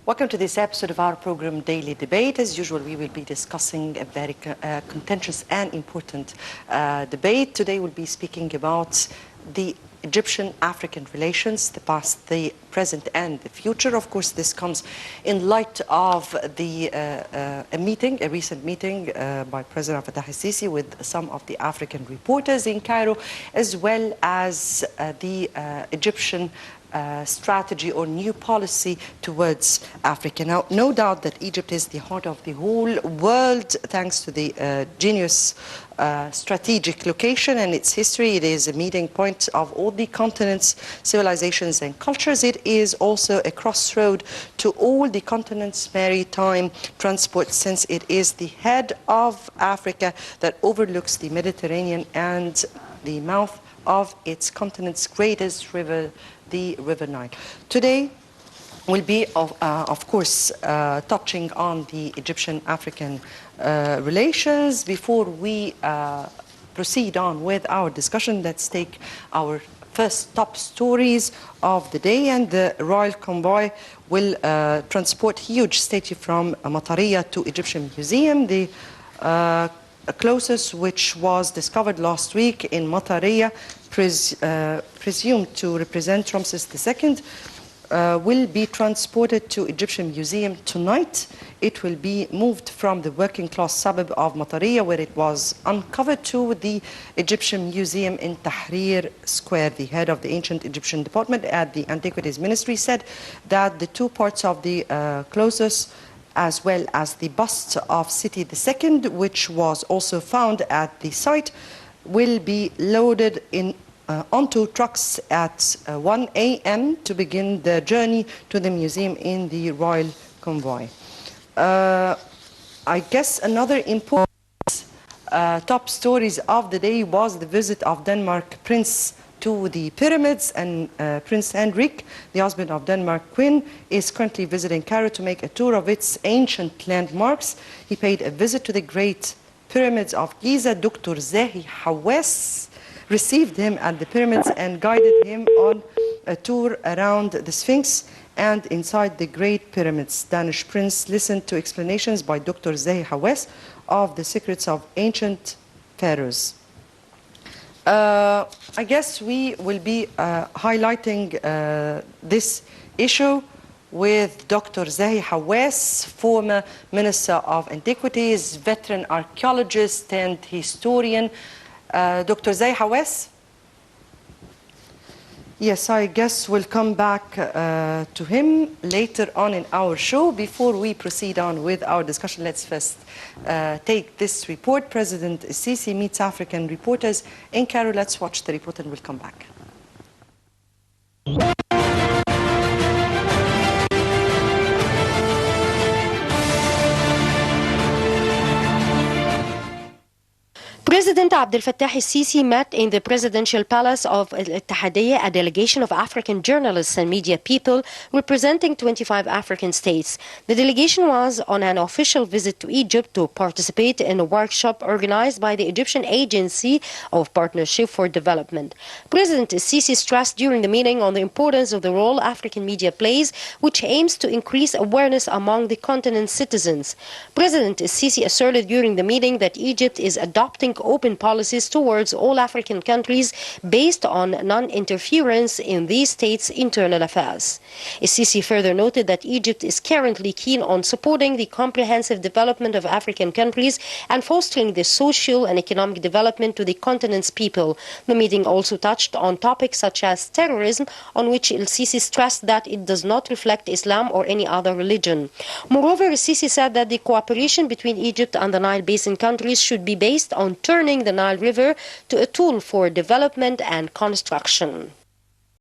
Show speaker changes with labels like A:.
A: Welcome to this episode of our program Daily Debate. As usual, we will be discussing a very contentious and important debate. Today we'll be speaking about the Egyptian-African relations, the past, the present and the future. Of course, this comes in light of a recent meeting by President Fattah al-Sisi with some of the African reporters in Cairo, as well as the Egyptian strategy or new policy towards Africa. Now, no doubt that Egypt is the heart of the whole world thanks to the genius strategic location and its history. It is a meeting point of all the continents, civilizations and cultures. It is also a crossroad to all the continent's maritime transport, since it is the head of Africa that overlooks the Mediterranean and the mouth of its continent's greatest river, the River Nile. Today will be, of course, touching on the Egyptian-African relations. Before we proceed on with our discussion, let's take our first top stories of the day. And the royal convoy will transport huge statue from Matariya to Egyptian Museum. The closest, which was discovered last week in Matariya, presumed to represent Ramses II, will be transported to Egyptian Museum tonight. It will be moved from the working class suburb of Matariya, where it was uncovered, to the Egyptian Museum in Tahrir Square. The head of the ancient Egyptian department at the Antiquities Ministry said that the two parts of the closest, as well as the bust of Seti II, which was also found at the site, will be loaded onto trucks at 1 a.m. to begin the journey to the museum in the royal convoy. I guess another important top stories of the day was the visit of Denmark Prince to the pyramids, and Prince Henrik, the husband of Denmark Queen, is currently visiting Cairo to make a tour of its ancient landmarks. He paid a visit to the great pyramids of Giza. Dr. Zahi Hawass received him at the pyramids and guided him on a tour around the Sphinx and inside the great pyramids. Danish prince listened to explanations by Dr. Zahi Hawass of the secrets of ancient pharaohs. I guess we will be highlighting this issue with Dr. Zahi Hawass, former Minister of Antiquities, veteran archaeologist and historian. Dr. Zahi Hawass? Yes, I guess we'll come back to him later on in our show. Before we proceed on with our discussion, let's first take this report. President Sisi meets African reporters in Cairo. Let's watch the report and we'll come back.
B: President Abdel Fattah al-Sisi met in the presidential palace of Al-Ittihadiyya a delegation of African journalists and media people representing 25 African states. The delegation was on an official visit to Egypt to participate in a workshop organized by the Egyptian Agency of Partnership for Development. President al-Sisi stressed during the meeting on the importance of the role African media plays, which aims to increase awareness among the continent's citizens. President al-Sisi asserted during the meeting that Egypt is adopting open policies towards all African countries based on non-interference in these states' internal affairs. Sisi further noted that Egypt is currently keen on supporting the comprehensive development of African countries and fostering the social and economic development to the continent's people. The meeting also touched on topics such as terrorism, on which Sisi stressed that it does not reflect Islam or any other religion. Moreover, Sisi said that the cooperation between Egypt and the Nile Basin countries should be based on turning the Nile River to a tool for development and construction.